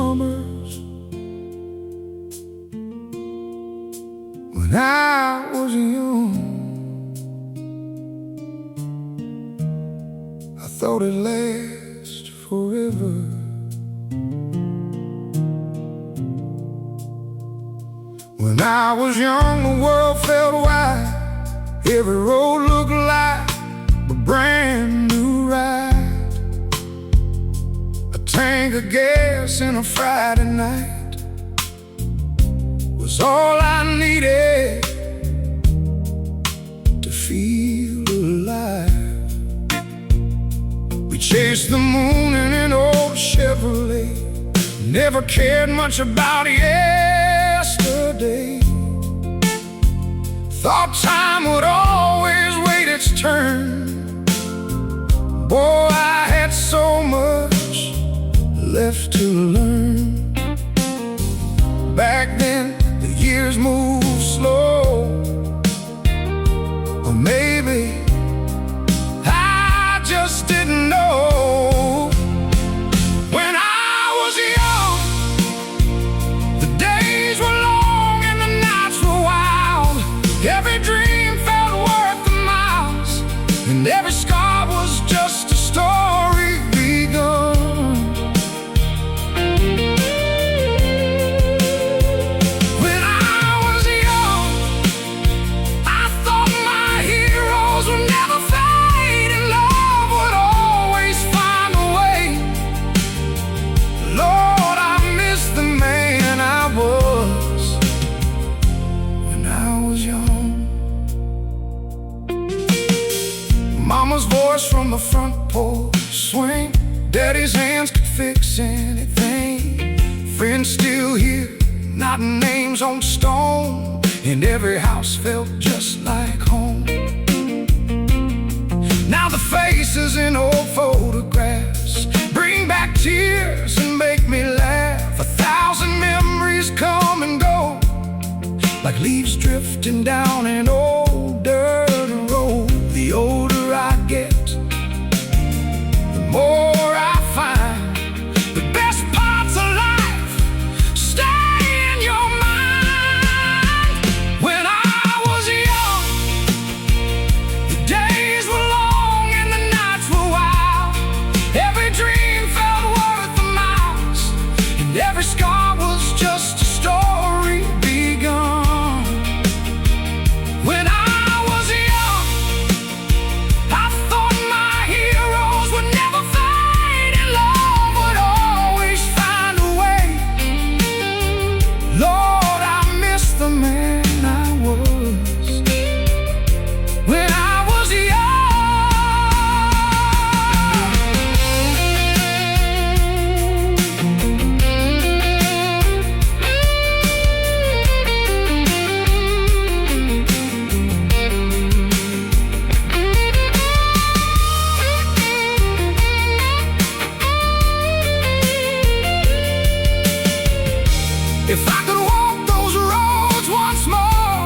summers when I was young. I thought it'd last forever. When I was young, the world felt wide. Every road looked like a brand new ride. A tank of gas and a Friday night was all I needed to feel alive. We chased the moon in an old Chevrolet, never cared much about yesterday. Thought time would always wait its turn. Boy, I had so much left to learn. Back then, the years moved slow. Or maybe I just didn't know. When I was young, the days were long and the nights were wild. Every dream felt worth the miles, and every scar was just a story begun. When I was young, I thought my heroes would never fade, and love would always find a way. Lord, I miss the man I was when I was young. Mama's voice from the front porch swing. Daddy's hands could fix anything. Friends still here, not names on stone, and every house felt just like home. Now the faces in old photographs bring back tears and make me laugh. 1,000 memories come and go, like leaves drifting down an old dirt road. The older I get, the more I find the best parts of life stay in your mind. When I was young, the days were long and the nights were wild. Every dream felt worth the miles, and every scar was just a story begun. When I was young, I thought my heroes would never fade, and love would always find a way. Lord, I miss the man I was when I was If I could walk those roads once more,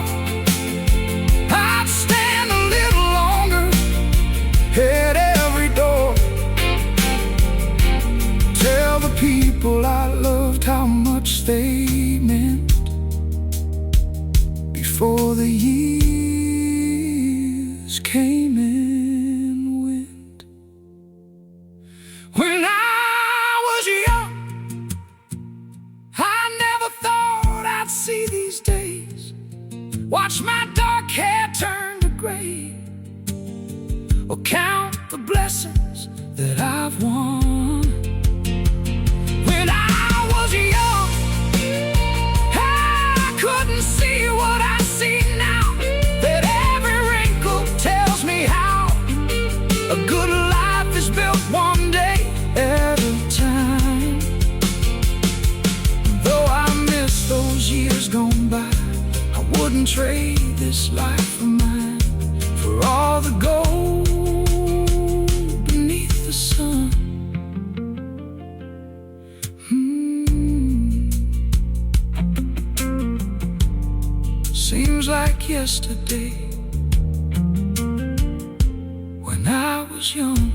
I'd stand a little longer at every door. Tell the people I loved how much they meant before the years came and went. When I was young, I never thought I'd see these days. Watch my dark hair turn to gray, or count the blessings that I've won. When I was young, I couldn't see what I see now. That every wrinkle tells me how a good life is built one day at a time. Though I miss those years gone by, I wouldn't trade this life of mine for all the gold beneath the sun. Seems like yesterday when I was young.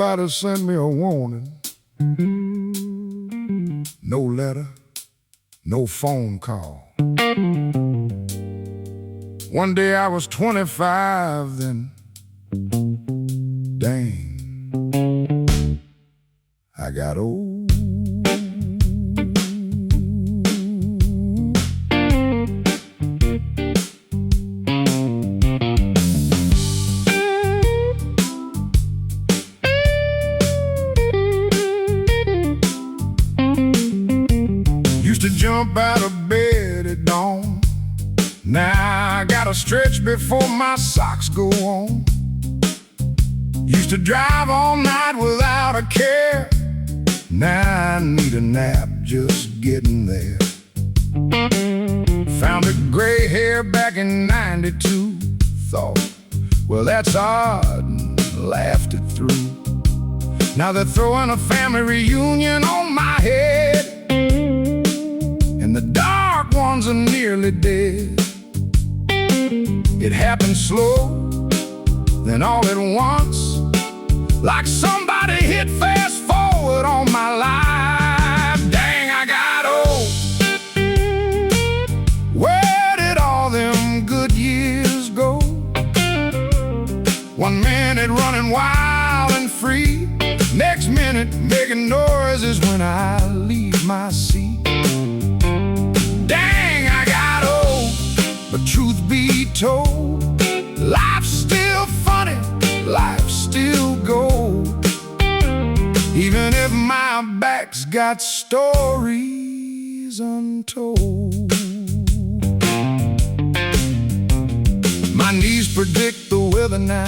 try to send me a warning. No letter, no phone call. One day I was 25, then dang, I got old. Used to jump out of bed at dawn. Now I gotta stretch before my socks go on. Used to drive all night without a care. Now I need a nap just getting there. Found a gray hair back in '92. Thought, well, that's odd, and laughed it through. Now they're throwing a family reunion on my head, and the dark ones are nearly dead. It happened slow, then all at once, like somebody hit fast forward on my life. Dang, I got old. Where did all them good years go? 1 minute running wild and free, next minute making noises when I leave my seat. Dang, I got old. But truth be told, life's still funny, life's still gold. Even if my back's got stories untold. My knees predict the weather now,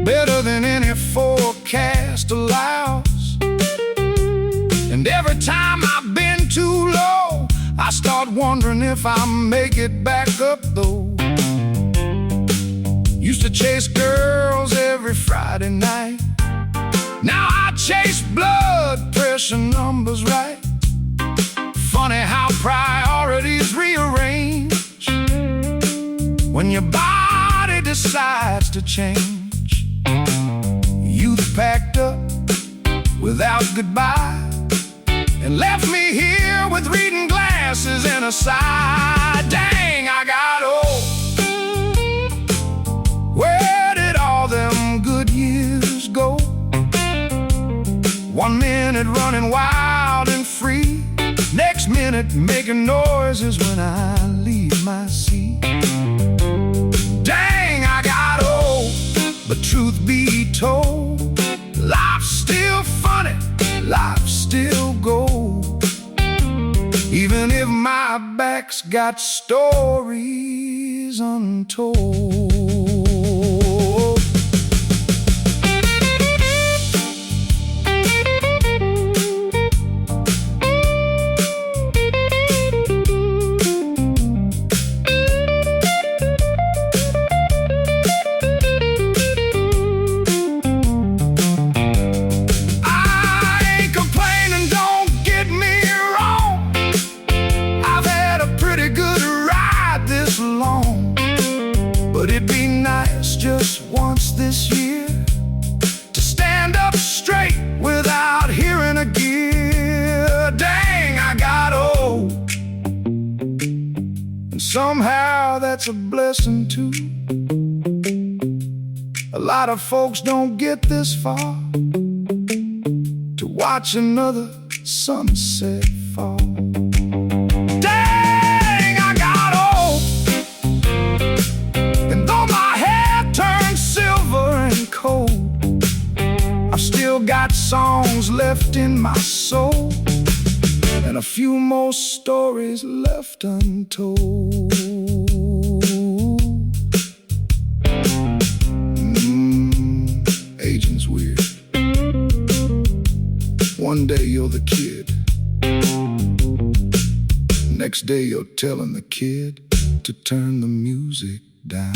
better than any forecast allows. And every time I've been too low, I start wondering if I'll make it back up though. Used to chase girls every Friday night. Now I chase blood pressure numbers right. Funny how priorities rearrange when your body decides to change. Youth packed up without goodbye and left me here with reading glasses and a sigh. Dang, I got old. Where did all them good years go? 1 minute running wild and free, next minute making noises when I leave my seat. Dang, I got old. But truth be told, life's still funny, life's still gold. Even if my back's got stories untold. It'd be nice just once this year to stand up straight without hearing a gear. Dang, I got old. And somehow that's a blessing too. A lot of folks don't get this far to watch another sunset fall. I've still got songs left in my soul and a few more stories left untold. Aging's weird. One day you're the kid, next day you're telling the kid to turn the music down.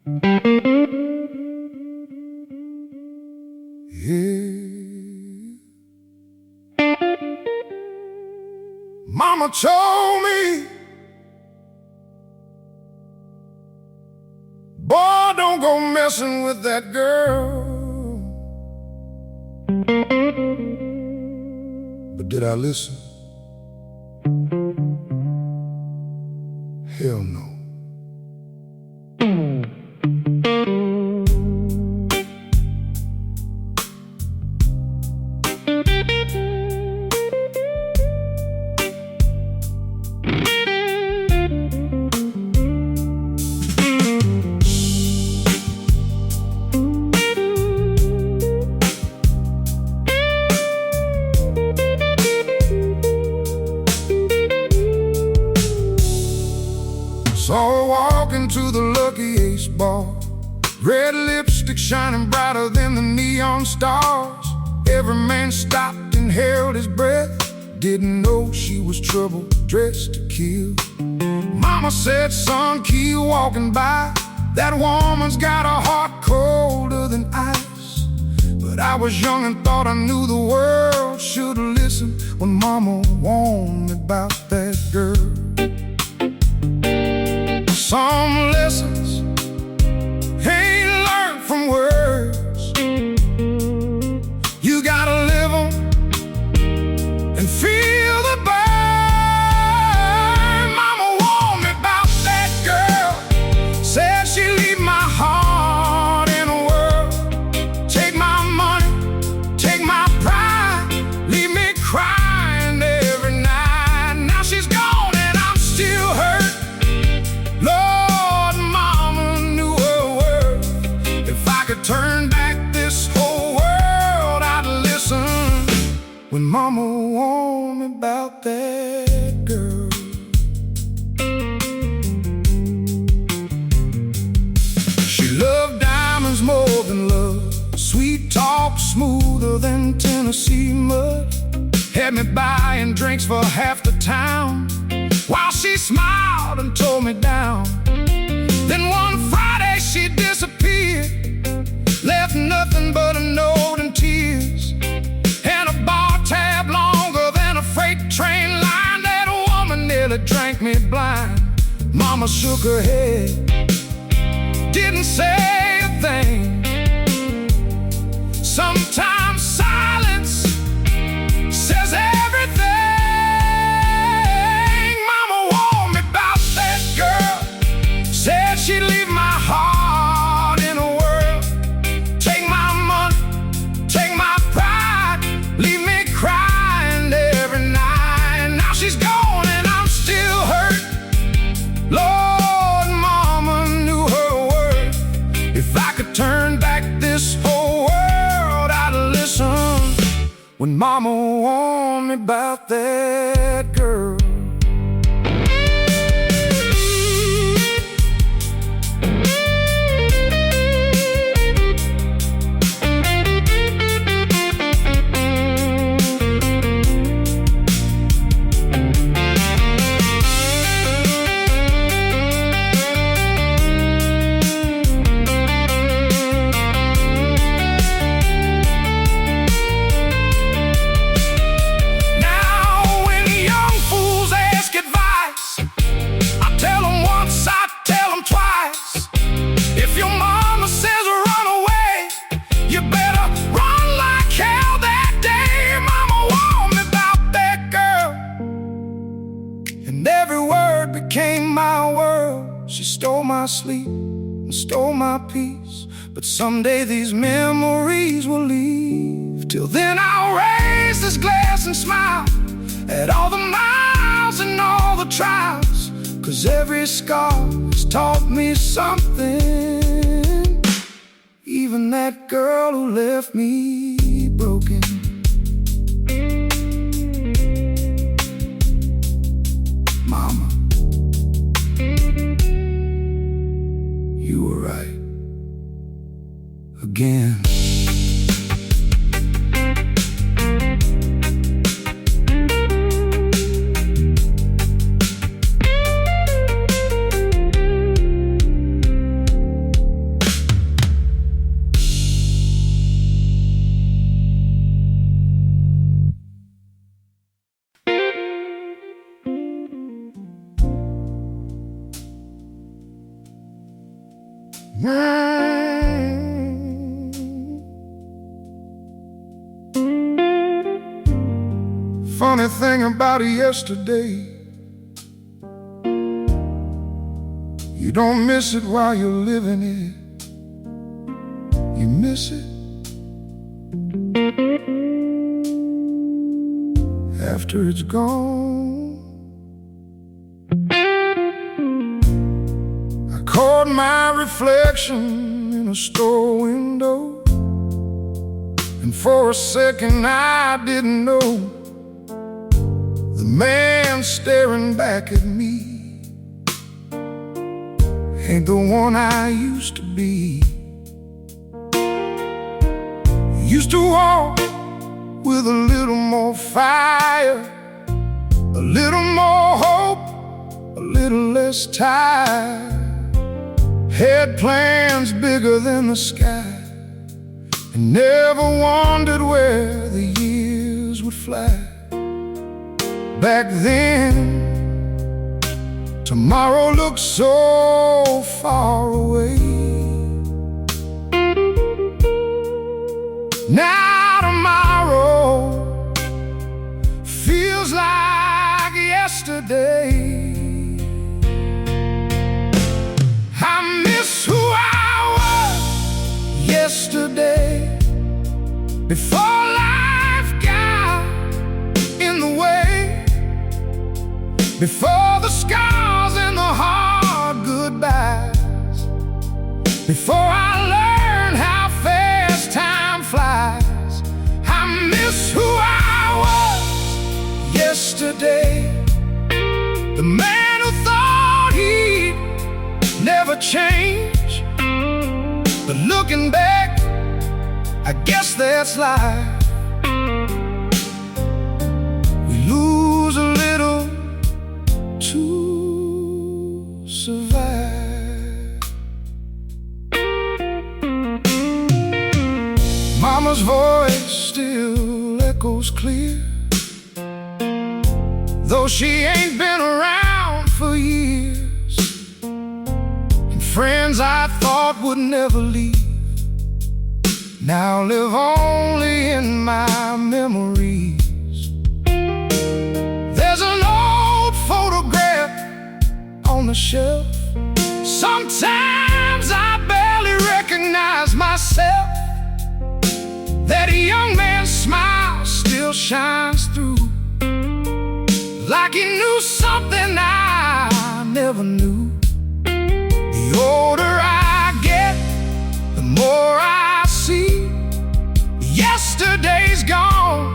Yeah. Mama told me, boy, don't go messing with that girl. But did I listen? Hell no. Saw her walk into the Lucky Ace bar, red lipstick shining brighter than the neon stars. Every man stopped and held his breath, didn't know she was trouble dressed to kill. Mama said, son, keep walking by, that woman's got a heart colder than ice. But I was young and thought I knew the world, should've listened when Mama warned me about that girl. Some lessons ain't learned from words, you gotta live 'em and feel the burn. Mama warned me about that girl, said she'd leave my heart in a whirl. Take my money, take my pride, leave me crying every night. Now she's gone and I'm still hurt. Lord, Mama knew her worth. If I could turn back this whole world, I'd listen when Mama warned me about that girl. She loved diamonds more than love, sweet talk smoother than Tennessee mud. Had me buying drinks for half the town, while she smiled and tore me down. Then one Friday she disappeared, left nothing but a note and tears, and a bar tab longer than a freight train line. That woman nearly drank me blind. Mama shook her head, didn't say a thing. Sometimes silence says everything. Mama warned me about that girl, said she'd leave my heart in a whirl. Take my money, take my pride, leave me crying every night. Now she's gone and I'm still hurt. Lord, Mama knew her worth. If I could turn back this whole world, I'd listen when Mama warned me about that girl. Became my world. She stole my sleep and stole my peace, but someday these memories will leave. Till then I'll raise this glass and smile at all the miles and all the trials, 'cause every scar has taught me something. Even that girl who left me broken. Mama, you were right again. Funny thing about yesterday, you don't miss it while you're living it. You miss it after it's gone. I caught my reflection in a store window, and for a second I didn't know the man staring back at me ain't the one I used to be. Used to walk with a little more fire, a little more hope, a little less tired. Had plans bigger than the sky, and never wondered where the years would fly. Back then, tomorrow looked so far away. Now tomorrow feels like yesterday. I miss who I was yesterday, before life got in the way, before the scars and the hard goodbyes, before I learned how fast time flies. I miss who I was yesterday, the man who thought he'd never change. But looking back, I guess that's life. We lose a little to survive. Mama's voice still echoes clear, though she ain't been around for years. And friends I thought would never leave now live only in my memories. There's an old photograph on the shelf. Sometimes I barely recognize myself. That young man's smile still shines through, like he knew something I never knew. The older I get, the more I see yesterday's gone,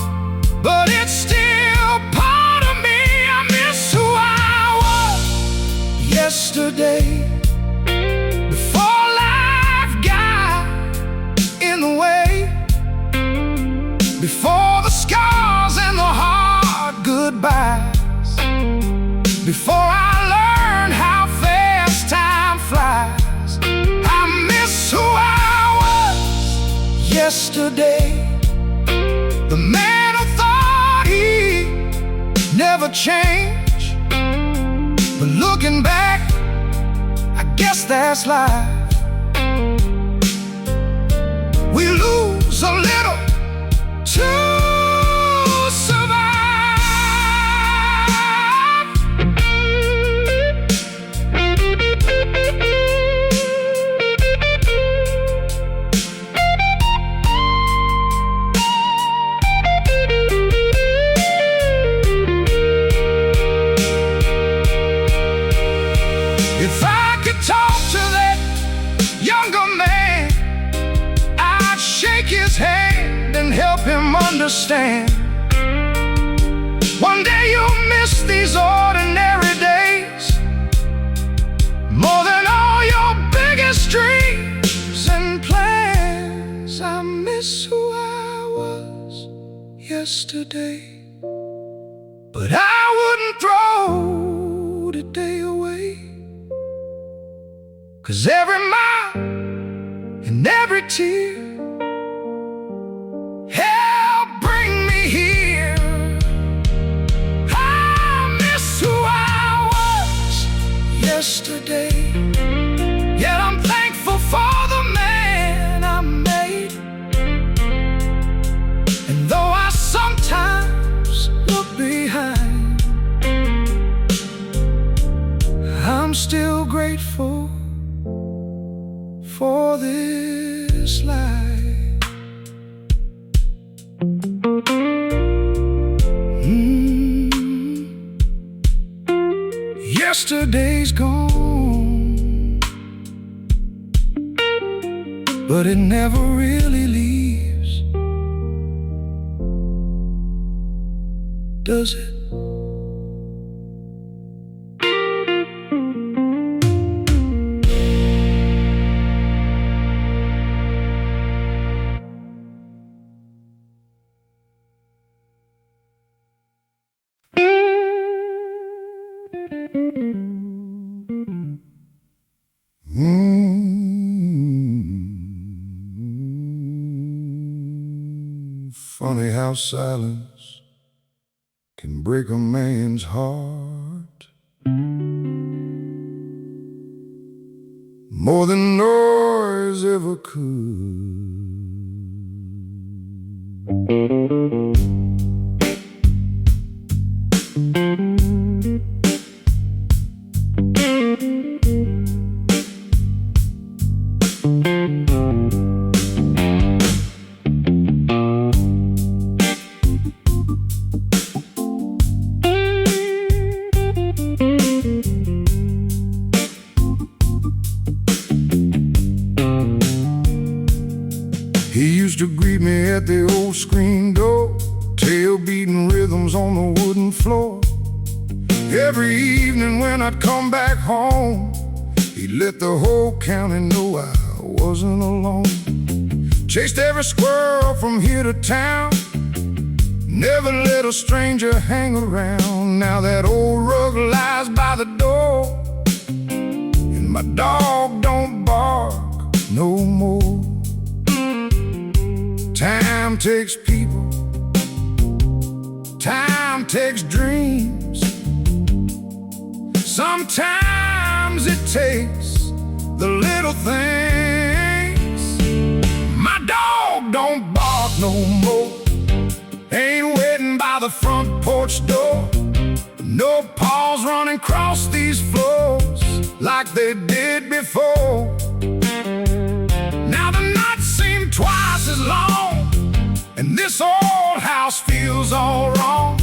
but it's still part of me. I miss who I was yesterday, before life got in the way, before the scars and the hard goodbyes, before I learned how fast time flies. I miss who I was yesterday, the man who thought he'd never change. But looking back, I guess that's life. We lose a little to if I could talk to that younger man, I'd shake his hand and help him understand. One day you'll miss these ordinary days more than all your biggest dreams and plans. I miss who I was yesterday, but I wouldn't throw today away. 'Cause every mile and every tear helped bring me here. I miss who I was yesterday, yet I'm thankful for for this life. Yesterday's gone, but it never really leaves, does it? Funny how silence can break a man's heart more than noise ever could. He used to greet me at the old screen door, tail beating rhythms on the wooden floor. Every evening when I'd come back home, he'd let the whole county know I wasn't alone. Chased every squirrel from here to town, never let a stranger hang around. Now that old rug lies by the door, and my dog don't bark no more. Time takes people, time takes dreams. Sometimes it takes the little things. My dog don't bark no more, ain't waiting by the front porch door. No paws running across these floors like they did before. Now the nights seem twice as long, and this old house feels all wrong.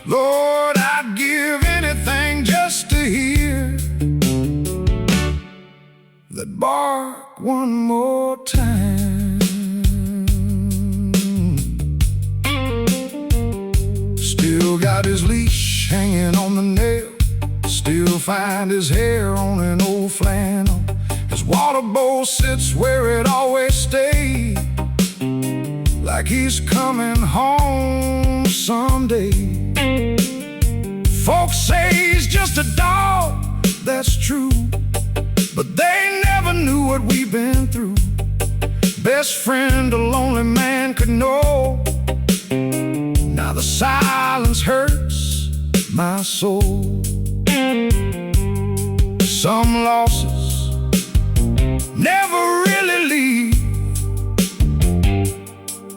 Lord, I'd give anything just to hear that bark one more time. Still got his leash hanging on the nail, still find his hair on an old flannel. His water bowl sits where it always stayed, like he's coming home someday. Folks say he's just a dog, that's true, but they never knew what we've been through. Best friend a lonely man could know. Now the silence hurts my soul. Some losses never really leave,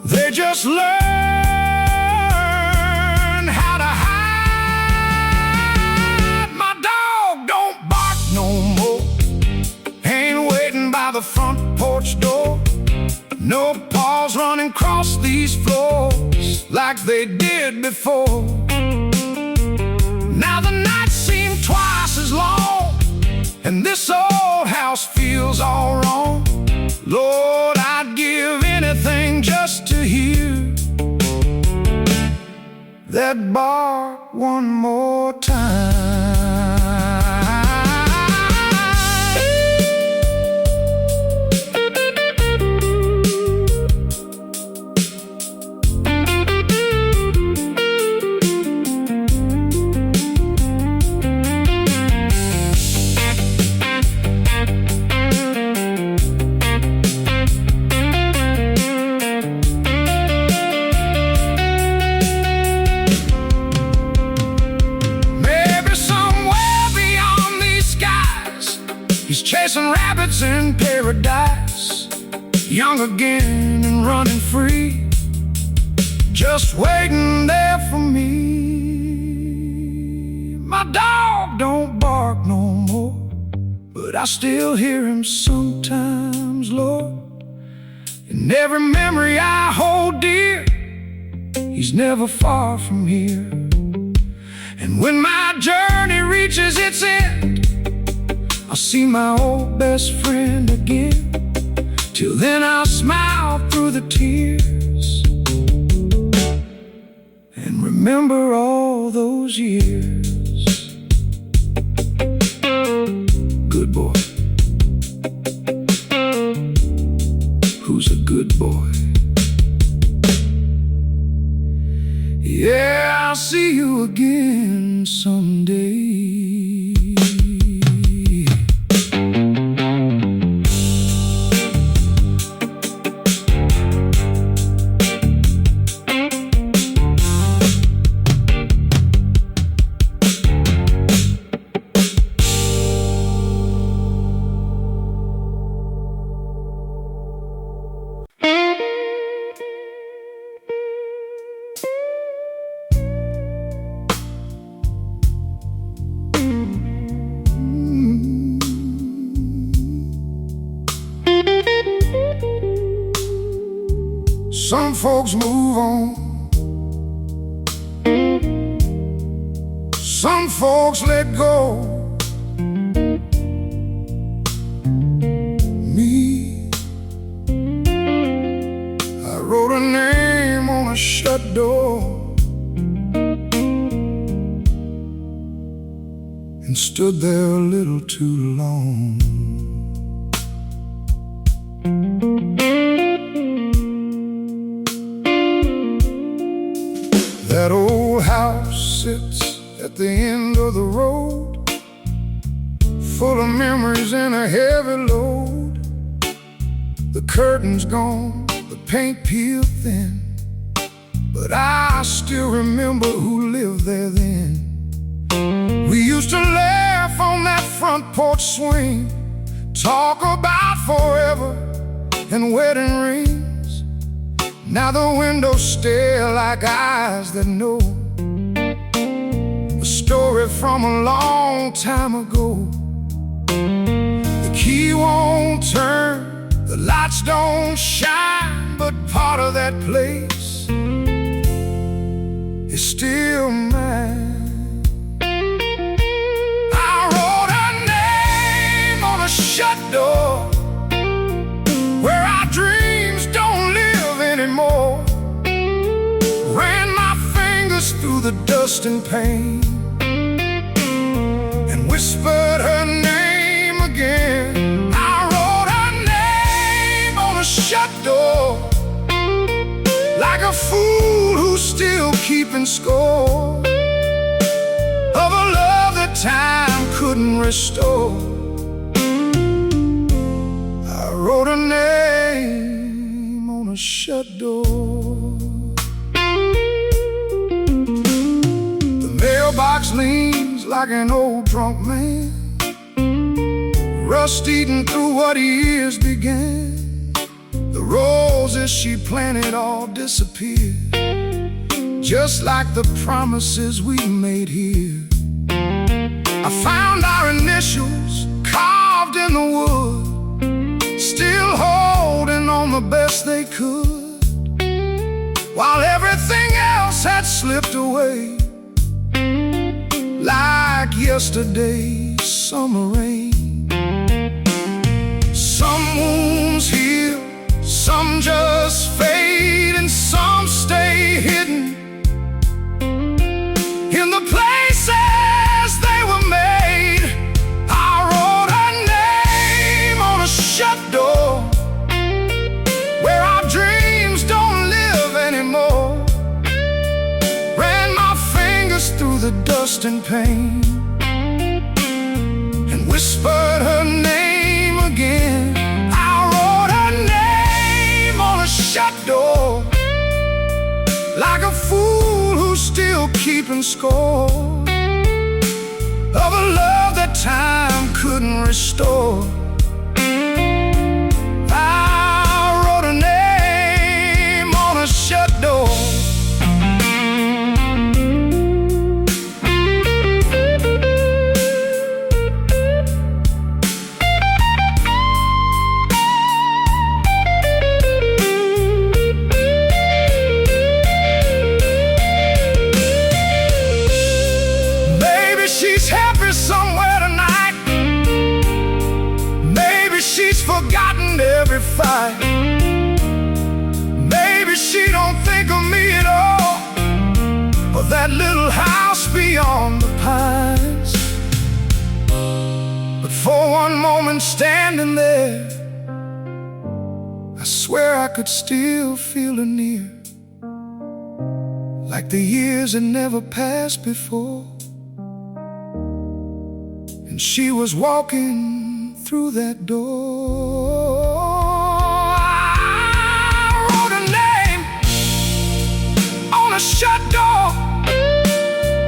they just learn how to hide. My dog don't bark no more, ain't waiting by the front porch door. No paws running across these floors like they did before. Now the nights seem twice as long, and this old house feels all wrong. Lord, I'd give anything just to hear that bark one more time. He's chasing rabbits in paradise, young again and running free, just waiting there for me. My dog don't bark no more, but I still hear him sometimes And every memory I hold dear, he's never far from here. And when my journey reaches its end, I'll see my old best friend again. Till then I'll smile through the tears and remember all those years. Good boy. Who's a good boy? Yeah, I'll see you again someday. Some folks move on, some folks let go. Me, I wrote a name on a shut door and stood there a little too long. That old house sits at the end of the road, full of memories and a heavy load. The curtain's gone, the paint peeled thin, but I still remember who lived there then. We used to laugh on that front porch swing, talk about forever and wedding rings. Now the windows stare like eyes that know a story from a long time ago. The key won't turn, the lights don't shine, but part of that place is still mine. I wrote a name on a shut door where our dreams don't live anymore. Ran my fingers through the dust and pain and whispered her name again. I wrote her name on a shut door, like a fool who's still keeping score of a love that time couldn't restore. I wrote her name on a shut door. The mailbox leans like an old drunk man, rust eating through what years began. The roses she planted all disappeared, just like the promises we made here. I found our initials carved in the wood, still holding on the best they could, while everything else had slipped away like yesterday's summer rain. Some wounds heal, some just fade, and some stay hidden in the places they were made. I wrote her name on a shut door where our dreams don't live anymore. Ran my fingers through the dust and pain and whispered her name again. Shut door, like a fool who's still keeping score of a love that time couldn't restore. I wrote a name on a shut door. win every fight. Maybe she don't think of me at all, but that little house beyond the pines. But for one moment standing there, I swear I could still feel her near, like the years had never passed before. And she was walking through that door. I wrote her name on a shut door.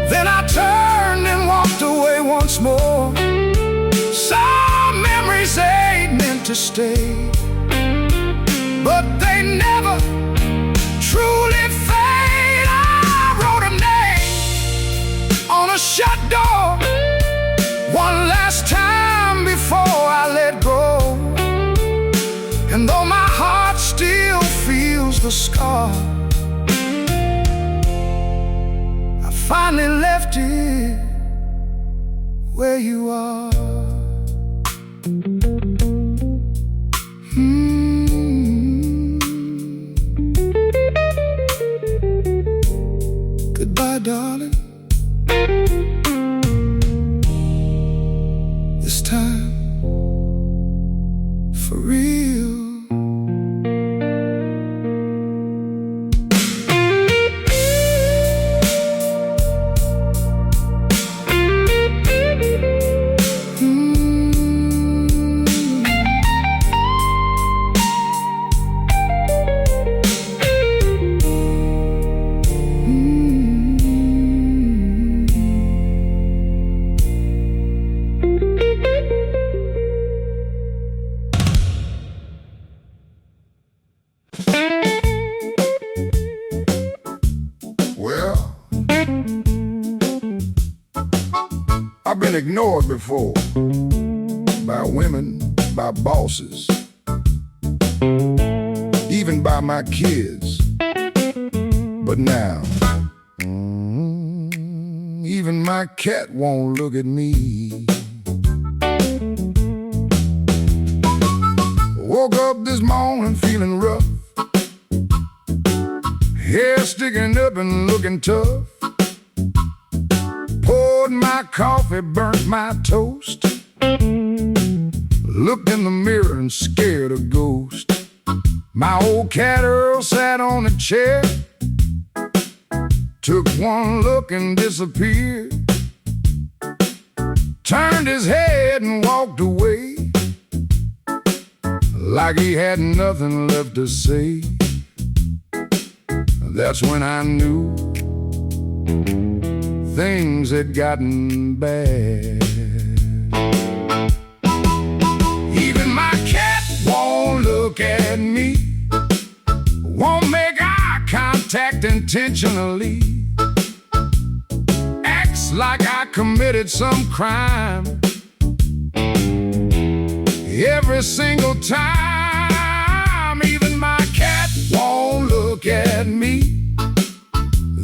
Then I turned and walked away once more. Some memories ain't meant to stay, but they never truly fade. I wrote her name on a shut door one last time before I let go. And though my heart still feels the scar, I finally left it where you are. Goodbye, darling. This time, for real. Well, I've been ignored before, by women, by bosses, even by my kids. But now, even my cat won't look at me. Woke up this morning feeling rough, hair sticking up and looking tough. Poured my coffee, burnt my toast. Looked in the mirror and scared a ghost. My old cat Earl sat on a chair, took one look and disappeared. Turned his head and walked away, like he had nothing left to say. That's when I knew things had gotten bad. Even my cat won't look at me, won't make eye contact intentionally. Acts like I committed some crime every single time. Even my cat won't look at me.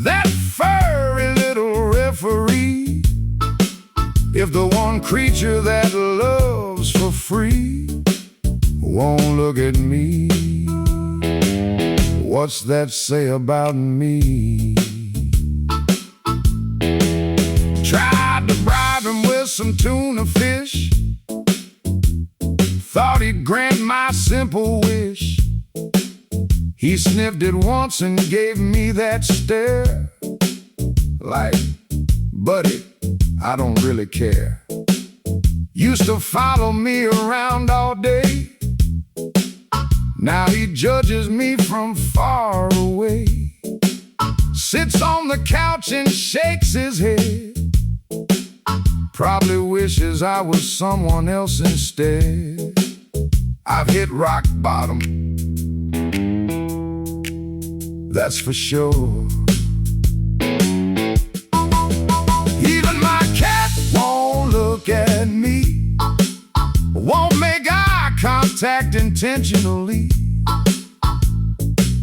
That furry little referee, if the one creature that loves for free won't look at me, what's that say about me? Tried to bribe him with some tuna fish, thought he'd grant my simple wish. He sniffed it once and gave me that stare, like, buddy, I don't really care. Used to follow me around all day, now he judges me from far away. Sits on the couch and shakes his head, probably wishes I was someone else instead. I've hit rock bottom, that's for sure. Even my cat won't look at me, won't make eye contact intentionally.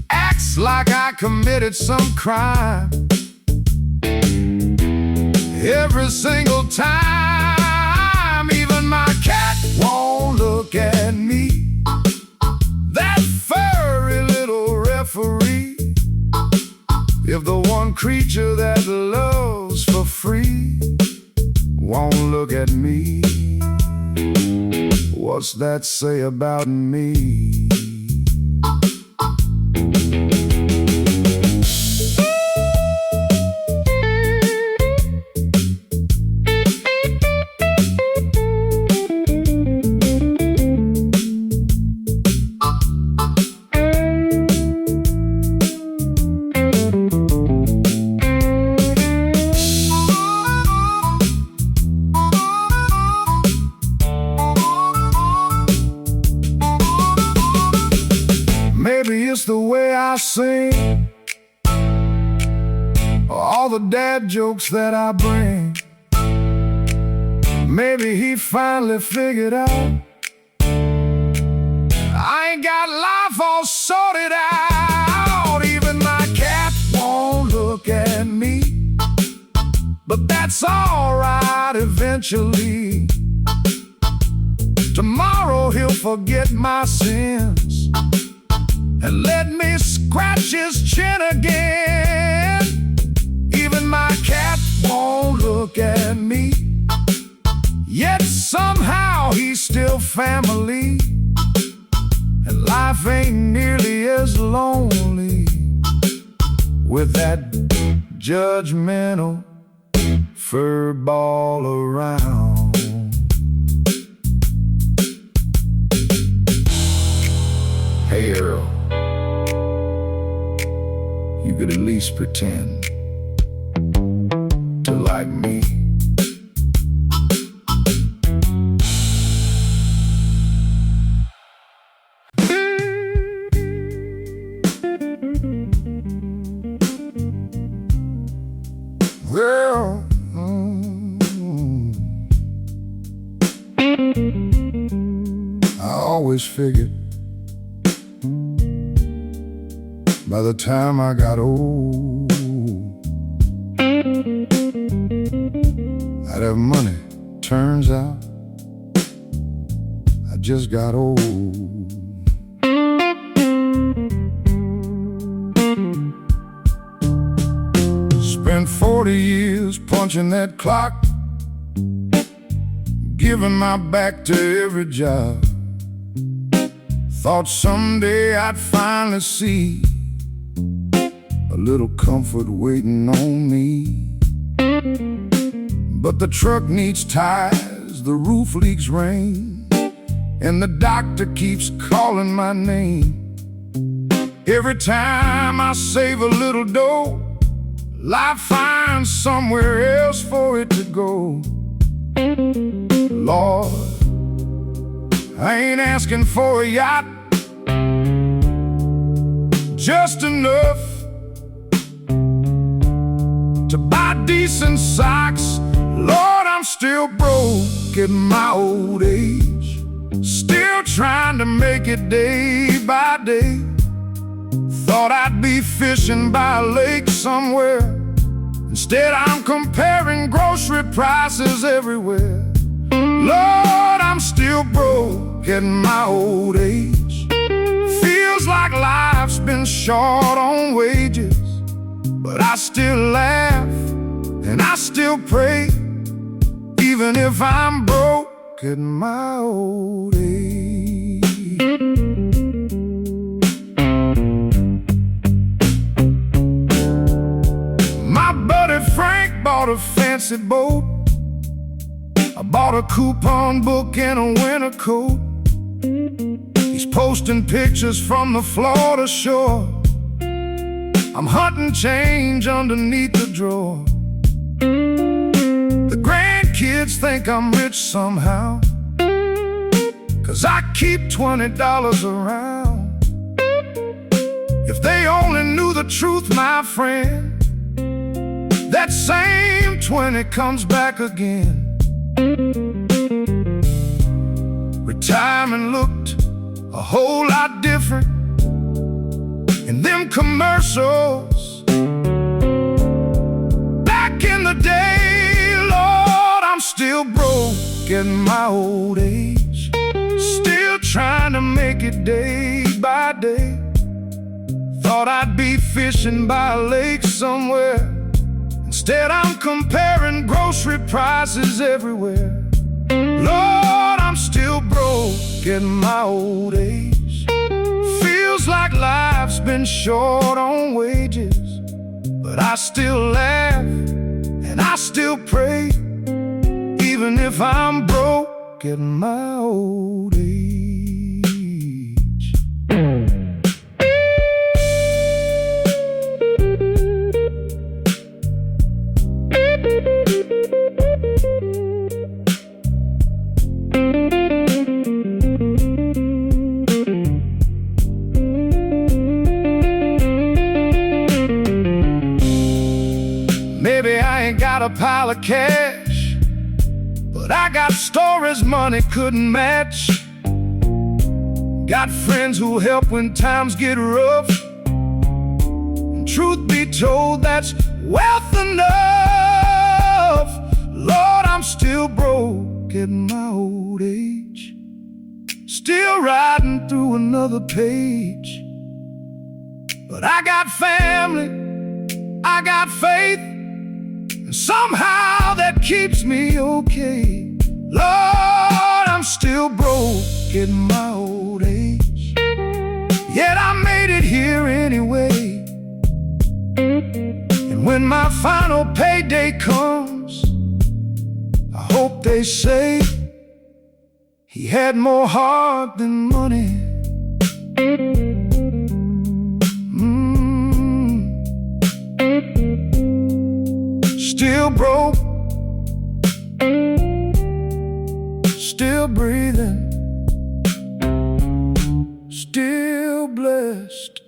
Acts like I committed some crime every single time. Even my cat won't look at me. that say about me? Maybe it's the way I sing, or all the dad jokes that I bring. Maybe he finally figured out I ain't got life all sorted out. Even my cat won't look at me, but that's alright eventually. Tomorrow he'll forget my sins and let me scratch his chin again. Even my cat won't look at me, yet somehow he's still family. And life ain't nearly as lonely with that judgmental fur ball around. Hey Earl, you could at least pretend to like me. Well, I always figured by the time I got old, I'd have money. Turns out I just got old. Spent 40 years punching that clock, giving my back to every job. Thought someday I'd finally see a little comfort waiting on me. But the truck needs tires, the roof leaks rain, and the doctor keeps calling my name. Every time I save a little dough, life finds somewhere else for it to go. Lord, I ain't asking for a yacht, just enough to buy decent socks. Lord, I'm still broke at my old age, still trying to make it day by day. Thought I'd be fishing by a lake somewhere, instead I'm comparing grocery prices everywhere. Lord, I'm still broke at my old age. Feels like life's been short on wages, but I still laugh and I still pray, even if I'm broke at my old age. My buddy Frank bought a fancy boat. I bought a coupon book and a winter coat. He's posting pictures from the Florida shore. I'm hunting change underneath the drawer. The grandkids think I'm rich somehow, 'cause I keep $20 around. If they only knew the truth, my friend, that same 20 comes back again. Retirement looked a whole lot different in them commercials back in the day. Lord, I'm still broke at my old age, still trying to make it day by day. Thought I'd be fishing by a lake somewhere, instead I'm comparing grocery prices everywhere. Lord, I'm still broke in my old age. Feels like life's been short on wages, but I still laugh and I still pray, even if I'm broke at my old age. Maybe I ain't got a pile of cash, but I got stories money couldn't match. Got friends who help when times get rough, and truth be told, that's wealth enough. Lord, I'm still broke at my old age, still riding through another page. But I got family, I got faith, and somehow that keeps me okay. Lord, I'm still broke at my old age, yet I made it here anyway. And when my final payday comes, I hope they say he had more heart than money. Still broke, still breathing, still blessed.